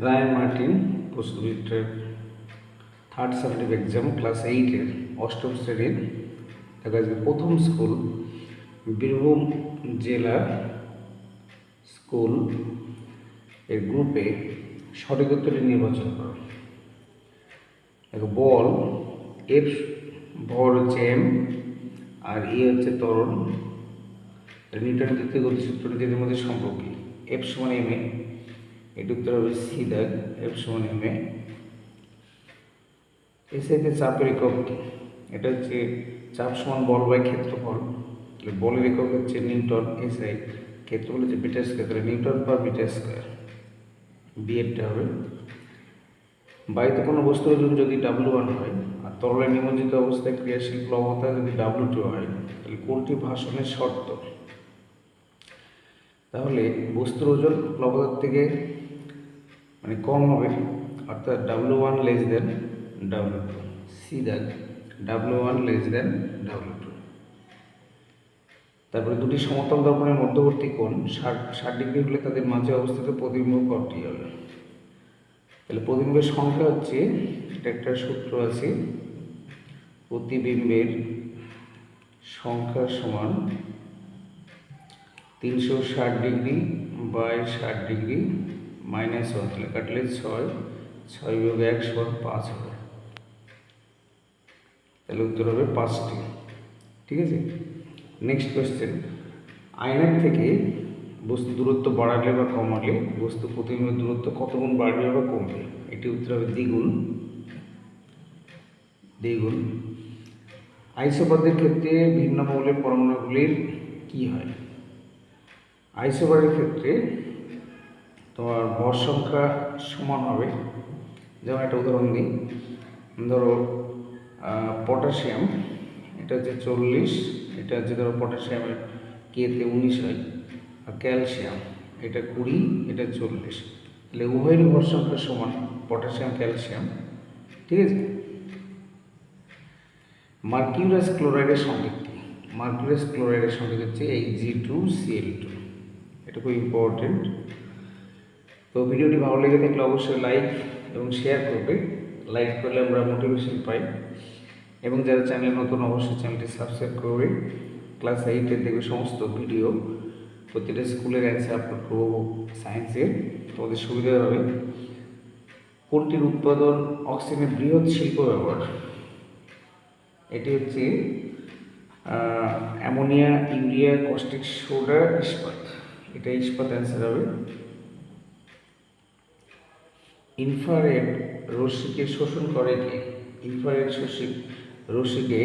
রায় Martin প্রশ্নবিদ্যার third summative exam class 8-এর অষ্টম শ্রেণীর দেখা যাচ্ছে প্রথম স্কুল বীরভূম জেলা স্কুল এর গ্রুপে সঠিক উত্তরটি নির্বাচন করো। দেখো, বল এফ ভর হচ্ছে এম আর ই হচ্ছে ত্বরণ। নিউটনের দ্বিতীয় গতিসূত্রটি এদের মধ্যে সম্পর্ক এফ সমান এম এ, এটি উত্তর হবে সি দাগ। এফ সমান এম এ। এসে চাপের একক, এটা হচ্ছে চাপ সমান বল বাই ক্ষেত্রফল। তাহলে বলের একক হচ্ছে নিউটন, এসআই ক্ষেত্রফল হচ্ছে মিটার স্কোয়ার, তাহলে নিউটন পার মিটার স্কোয়ার বিএডটা হবে। বায়ুতে কোনো বস্তুর ওজন যদি W1 হয় আর তরলে নিমজ্জিত অবস্থায় ক্রিয়াশীল প্লবতা যদি W2 হয়, তাহলে কোনটি ভাষণের শর্ত? তাহলে বস্তুর ওজন প্লবতার থেকে মানে কম হবে, অর্থাৎ W1 less than W2। C দাগ, W1 লেস দেন W2। তারপরে দুটি সমতল দর্পণের মধ্যবর্তী কোণ 60 ডিগ্রি হলে তাদের মাঝে অবস্থিত প্রতিবিম্ব কটি হবে? তাহলে প্রতিবিম্বের সংখ্যা হচ্ছে, এটা একটা সূত্র আছে, প্রতিবিম্বের সংখ্যা সমান 360 ডিগ্রি বাই 60 ডিগ্রি মাইনাস 1, তাহলে কাটলে 6 বিয়োগ 1 সমান 5 হবে। তাহলে উত্তর হবে 5টি। ঠিক আছে। নেক্সট কোয়েশ্চেন, আয়নার থেকে বস্তু দূরত্ব বাড়ালে বা কমালে বস্তু প্রতিবিম্বের দূরত্ব কত গুণ বাড়বে বা কমবে? এটি উত্তর হবে দ্বিগুণ। আইসোবারের ক্ষেত্রে ভিন্ন মৌলের পরমাণুগুলির কি হয়? আইসোবারের ক্ষেত্রে তোমার ভর সংখ্যা সমান হবে। যেমন একটা উদাহরণ দিই, ধরো পটাশিয়াম, এটা হচ্ছে 40, এটা হচ্ছে ধরো পটাশিয়ামের কেতে 19 হয়, আর ক্যালসিয়াম এটা 20, এটা 40, তাহলে উভয়ের ভর সংখ্যা সমান, পটাশিয়াম ক্যালসিয়াম। ঠিক আছে। মার্কিউরাস ক্লোরাইডের সংকেত কি? মার্কিউরাস ক্লোরাইডের সংকেত হচ্ছে Hg2Cl2। এটা খুব ইম্পর্টেন্ট। তো ভিডিওটি ভালো লেগে থাকলে অবশ্যই লাইক এবং শেয়ার করবে। লাইক করলে আমরা মোটিভেশন পাই, এবং যারা চ্যানেল নতুন অবশ্যই চ্যানেলটি সাবস্ক্রাইব করবে। ক্লাস 8-এর দেখবে সমস্ত ভিডিও, প্রতিটা স্কুলের অ্যান্সার আপলোড করবো সায়েন্সের, তোমাদের সুবিধা হবে। কোনটির উৎপাদন অক্সিজেনের বৃহৎ শিল্প ব্যবহার? এটি হচ্ছে অ্যামোনিয়া, ইউরিয়া, কস্টিক সোডা, ইস্পাত। এটা ইস্পাত অ্যান্সার হবে। ইনফ্রারেড রশ্মিকে শোষণ করে কে? ইনফ্রারেড রশ্মিকে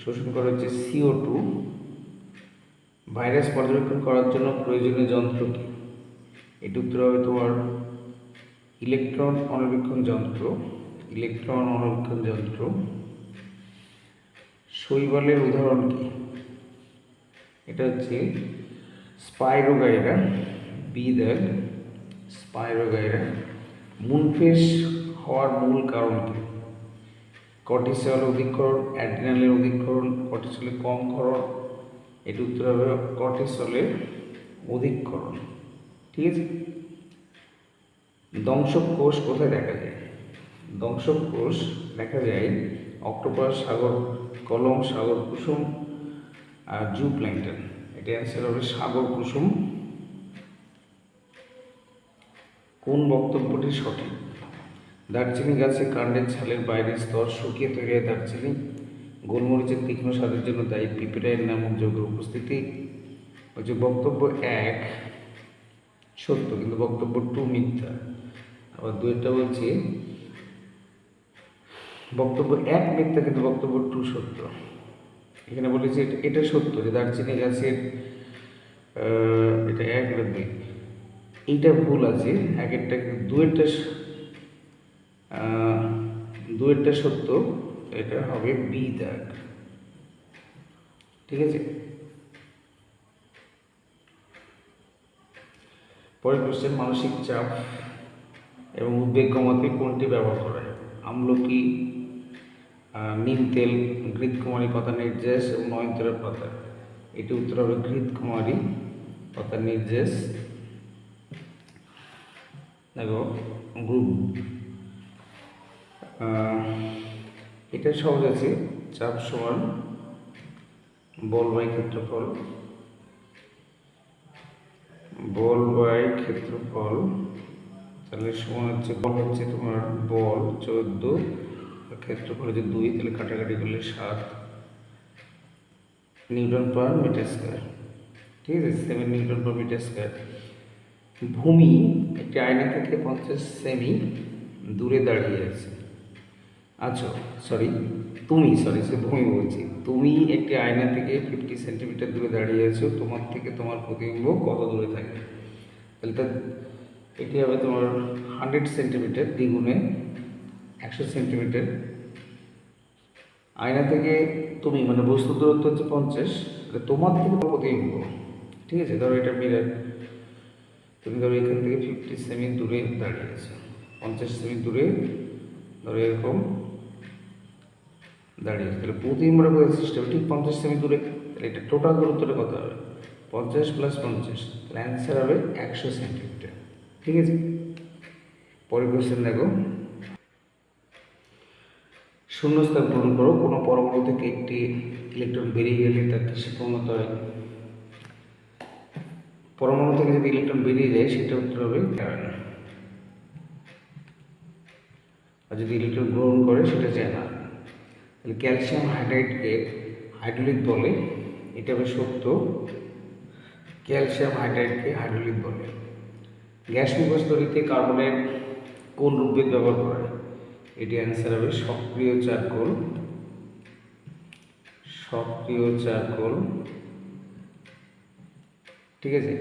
শোষণ করে হচ্ছে CO2। ভাইরাস পর্যবেক্ষণ করার জন্য প্রয়োজনীয় যন্ত্র কি? এটি উত্তর হবে তোমার ইলেকট্রন অণুবীক্ষণ যন্ত্র। শৈবালের উদাহরণ কি? এটা হচ্ছে স্পাইরোগাইরা, বি দাগ, স্পাইরোগাইরা। মুনফেস হওয়ার মূল কারণ কি? কর্টিসল অধিকরণ, অ্যাড্রিনালের অধিকরণ, কর্টিসলের কম ক্ষরণ। এটি উত্তর হবে কর্টিসলের অধিকরণ। ঠিক আছে। দংশক কোষ কোথায় দেখা যায়? দংশক কোষ দেখা যায় অক্টোপাস, সাগর কলম, সাগর কুসুম আর জু প্ল্যাঙ্কটন। এটা অ্যান্সার হবে সাগর কুসুম। কোন বক্তব্যটি সঠিক? দারচিনি গাছে কাণ্ডের ছালের বাইরের স্তর শুকিয়ে তৈরি হয় দারচিনি। গোলমরিচের তীক্ষ্ণ স্বাদের জন্য দায়ী পিপেরাইন নামক যৌগের উপস্থিতি। হচ্ছে বক্তব্য 1 সত্য, কিন্তু বক্তব্য 2 মিথ্যা। আবার 2টা বলছে বক্তব্য 1 মিথ্যা, কিন্তু বক্তব্য 2 সত্য। এখানে বলেছে এটা সত্য যে দারচিনি গাছের এটা 1 আর 2, এইটা ভুল আছে। 1-টা, কিন্তু 2-টা সত্য, এটা হবে বি দাগ। ঠিক আছে। পরের কোশ্চেন, মানসিক চাপ এবং উদ্বেগ কমাতে কোনটি ব্যবহার করা হয়? আমলকি, নিম তেল, ঘৃতকুমারী পাতা নির্যাস এবং নয়নতারার পাতা। এটি উত্তর হবে ঘৃতকুমারী পাতা নির্যাস। দেখো গ্রুপ, এটা সহজ আছে। চাপ সমান বল বাই ক্ষেত্রফল, বল বাই ক্ষেত্রফল, তাহলে সমান হচ্ছে বল হচ্ছে তোমার বল 14, ক্ষেত্রফল হচ্ছে 2, তাহলে কাটাকাটি করলে 7 নিউটন পার মিটার স্কোয়ার। ঠিক আছে, 7 নিউটন পার মিটার স্কোয়ার। ভূমি একটি আয়না থেকে 50 সেমি দূরে দাঁড়িয়ে আছে। আচ্ছা সে ভূমি বলছি, তুমি একটি আয়না থেকে 50 সেন্টিমিটার দূরে দাঁড়িয়ে আছো, তোমার থেকে তোমার প্রতিবিম্ব কত দূরে থাকবে? তাহলে এটি হবে তোমার 100 সেন্টিমিটার, দ্বিগুণে 100 সেন্টিমিটার। আয়না থেকে তুমি মানে বস্তুর দূরত্ব হচ্ছে 50, তোমার থেকে প্রতিবিম্ব, ঠিক আছে, ধরো এটা মিরার, তুমি ধরো এখান থেকে 50 সেমি দূরে দাঁড়িয়ে আছো, 50 সেমি দূরে ধরো এরকম দাঁড়িয়ে আছে, তাহলে প্রতিবিম্বটা কোথায় সৃষ্টি হবে? ঠিক 50 সেমি দূরে। তাহলে এটা টোটাল দূরত্বটা কত হবে? 50 + 50, তাহলে অ্যান্সার হবে 100 সেন্টিমিটার। ঠিক আছে, পরের কোশ্চেন দেখো, শূন্যস্থান পূরণ করো। কোনো পরমাণু থেকে একটি ইলেকট্রন বেরিয়ে গেলে তার কিসে পরিণত হয়? পরমাণু থেকে যদি ইলেকট্রন বেরিয়ে যায় সেটা উত্তর হবে কার্বন। আর যদি ইলেকট্রন গ্রহণ করে সেটা জ্যানার। তাহলে ক্যালসিয়াম হাইড্রাইডকে হাইড্রোলিক বলে, এটা হবে সত্য, ক্যালসিয়াম হাইড্রাইডকে হাইড্রোলিক বলে। গ্যাস নির্বাচ তৈরিতে কার্বনের কোন উদ্ভিদ ব্যবহার করা হয়? এটি অ্যান্সার হবে সক্রিয় চারকোল, সক্রিয় চারকোল। ঠিক আছে,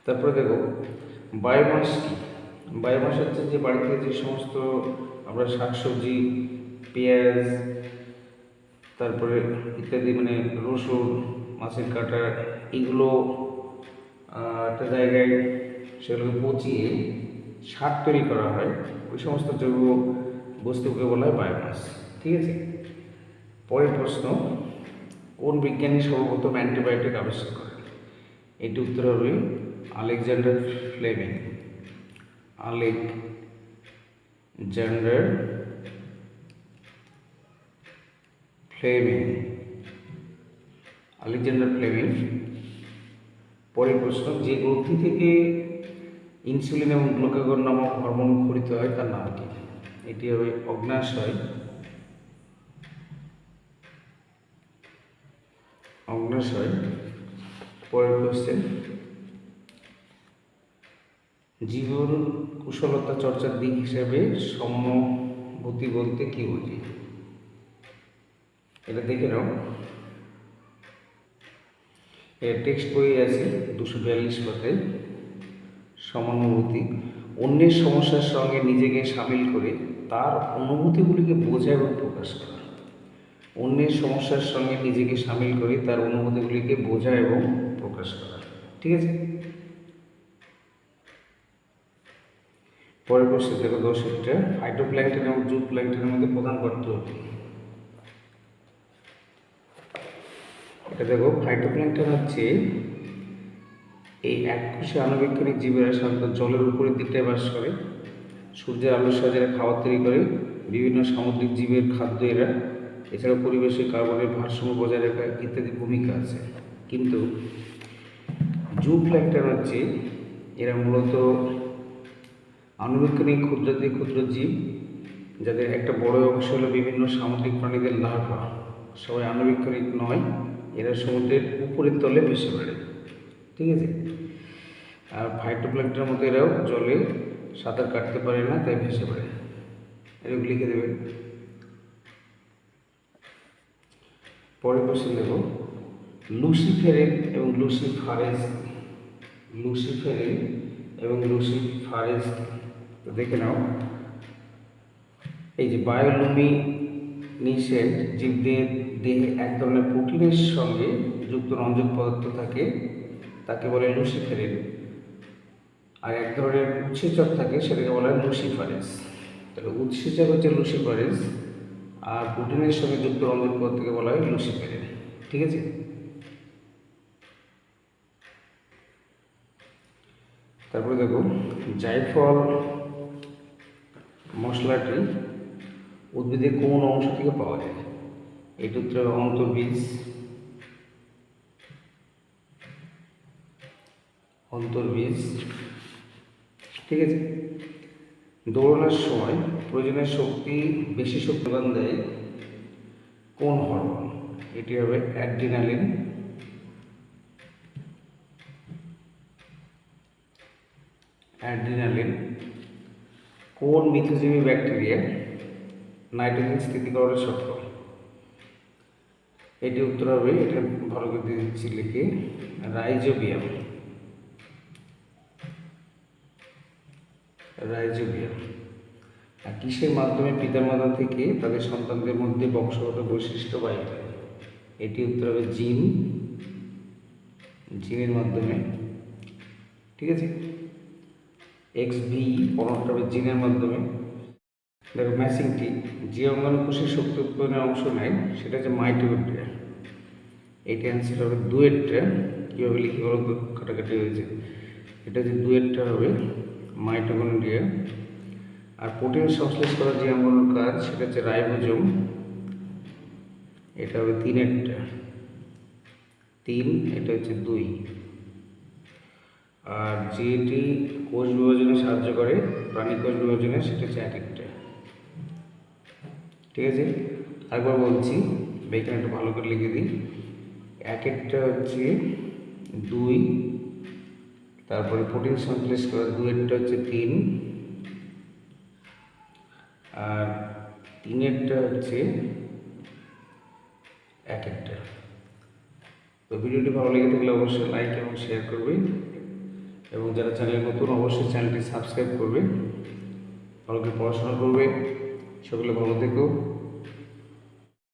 তারপরে দেখো বায়োমাস কি? বায়োমাস হচ্ছে যে বাড়িতে যে সমস্ত আমরা শাকসবজি, পেঁয়াজ, তারপরে ইত্যাদি মানে রসুন, মাছের কাঁটা, এগুলো একটা জায়গায় সেগুলোকে পচিয়ে সার তৈরি করা হয়, ওই সমস্ত জৈব বস্তুকে বলা হয় বায়োমাস। ঠিক আছে, পরের প্রশ্ন, কোন বিজ্ঞানী সর্বপ্রথম অ্যান্টিবায়োটিক আবিষ্কার করেন? এটি উত্তর হবে Alexander Fleming. Alexander Fleming, Alexander Fleming. পরের প্রশ্ন, যে গ্রন্থি থেকে ইনসুলিন এবং গ্লুকাগন নামক হরমোন ক্ষরিত হয় তার নাম কি? এটি হবে অগ্ন্যাশয়, অগ্ন্যাশয়। পরের কোশ্চেন, জীবন কুশলতা চর্চার দিক হিসেবে সমানুভূতি বলতে কি বুঝি? এটা দেখে নাও, এর টেক্সট বই আছে 242 পাতায়। সমানুভূতি অন্যের সমস্যার সঙ্গে নিজেকে সামিল করে তার অনুভূতিগুলিকে বোঝা এবং প্রকাশ করা। অন্যের সমস্যার সঙ্গে নিজেকে সামিল করে তার অনুভূতিগুলিকে বোঝা এবং প্রকাশ করা। ঠিক আছে, পরের প্রশ্ন দেখো 10টা, ফাইটোপ্ল্যাঙ্কটন এবং জুপ্ল্যাঙ্কটনের মধ্যে প্রধান পার্থক্য কি? এটা দেখো, ফাইটোপ্ল্যাঙ্কটন হচ্ছে এই এককোষী আণুবীক্ষণিক জীবেরা সাধারণত জলের উপরের দিকটায় বাস করে, সূর্যের আলোর সাহায্যে এরা খাবার তৈরি করে, বিভিন্ন সামুদ্রিক জীবের খাদ্য এরা, এছাড়াও পরিবেশে কার্বনের ভারসাম্য বজায় রাখা ইত্যাদি ভূমিকা আছে। কিন্তু জুপ্ল্যাঙ্কটন হচ্ছে এরা মূলত আণুবীক্ষণিক ক্ষুদ্রাতি ক্ষুদ্র জীব, যাদের একটা বড় অংশ হলো বিভিন্ন সামুদ্রিক প্রাণীদের লার্ভা। সবাই আণুবীক্ষণিক নয়, এরা সমুদ্রের উপরের তলে ভেসে বেড়ায়। ঠিক আছে, আর ফাইটোপ্ল্যাঙ্কটনের মতো এরাও জলে সাঁতার কাটতে পারে না, তাই ভেসে বেড়ায়। এরকম লিখে দেবেন। পরের কোশ্চেন দেখো, লুসিফেরেন এবং লুসিফারেজ, লুসিফেরেন এবং লুসিফারেজ দেখে নাও। এই যে বায়োলুমিনিসেন্ট জীবদের দেহে এক ধরনের প্রোটিনের সঙ্গে যুক্ত রঞ্জক পদার্থ থাকে, তাকে বলে লুসিফেরেন। আর এক ধরনের উৎসেচক থাকে, সেটাকে বলা হয় লুসিফারেজ। তাহলে উৎসেচক হচ্ছে লুসিফারেজ, আর প্রোটিনের সঙ্গে যুক্ত রঞ্জক পদার্থকে বলা হয় লুসিফেরেন। ঠিক আছে, তারপরে দেখো জায়ফল মশলাটি উদ্ভিদের কোন অংশ থেকে পাওয়া যায়? এটা হচ্ছে অন্তর্বীজ। ঠিক আছে। দৌড়ানোর সময় প্রয়োজনীয় শক্তি বেশি শক্তি যোগান দেয় কোন হরমোন? এটি হবে অ্যাড্রিনালিন। কোন মিথজীবী ব্যাকটেরিয়া নাইট্রোজেন স্থিতিকরণে সক্ষম? এটি উত্তর হবে, এটা ভালো করে দিয়ে দিচ্ছি লিখে, রাইজোবিয়াম। আর কিসের মাধ্যমে পিতার মাতা থেকে তাদের সন্তানদের মধ্যে বংশগত বৈশিষ্ট্য পায়? এটি উত্তর হবে জিনের মাধ্যমে। ঠিক আছে, XV পনেরোটা হবে জিনের মাধ্যমে। দেখো ম্যাসিংটি যে অঙ্গাণু কোষের শক্তি উৎপাদনের অংশ নেয় সেটা হচ্ছে মাইটোকন্ড্রিয়া। এইটা অ্যান্সার হবে দুয়েরটা। কীভাবে লিখি বলো তো, কাটাকাটি হয়েছে। এটা হচ্ছে দুয়েরটা হবে মাইটোকন্ড্রিয়া। আর প্রোটিন সংশ্লেষ করার যে অঙ্গাণুর কাজ সেটা হচ্ছে রাইবোজোম। এটা হবে তিনেরটা, এটা হচ্ছে 2। আর যেটি কোষ বিভাজনে সাহায্য করে প্রাণী কোষ বিভাজনে সেটা হচ্ছে একটা। ঠিক আছে, আরেকবার বলছি, এখানে একটু ভালো করে লিখে দিই। একটা হচ্ছে 2, তারপরে প্রোটিন সংশ্লেষ করা দুয়েরটা হচ্ছে 3, আর তিনেরটা হচ্ছে একটা। তো ভিডিওটি ভালো লেগে থাকলে অবশ্যই লাইক এবং শেয়ার করবে, এবং যারা চ্যানেলে নতুন অবশ্যই চ্যানেলটি সাবস্ক্রাইব করবে। ভালো করে পড়াশোনা করবে। সকলে ভালো থেকো।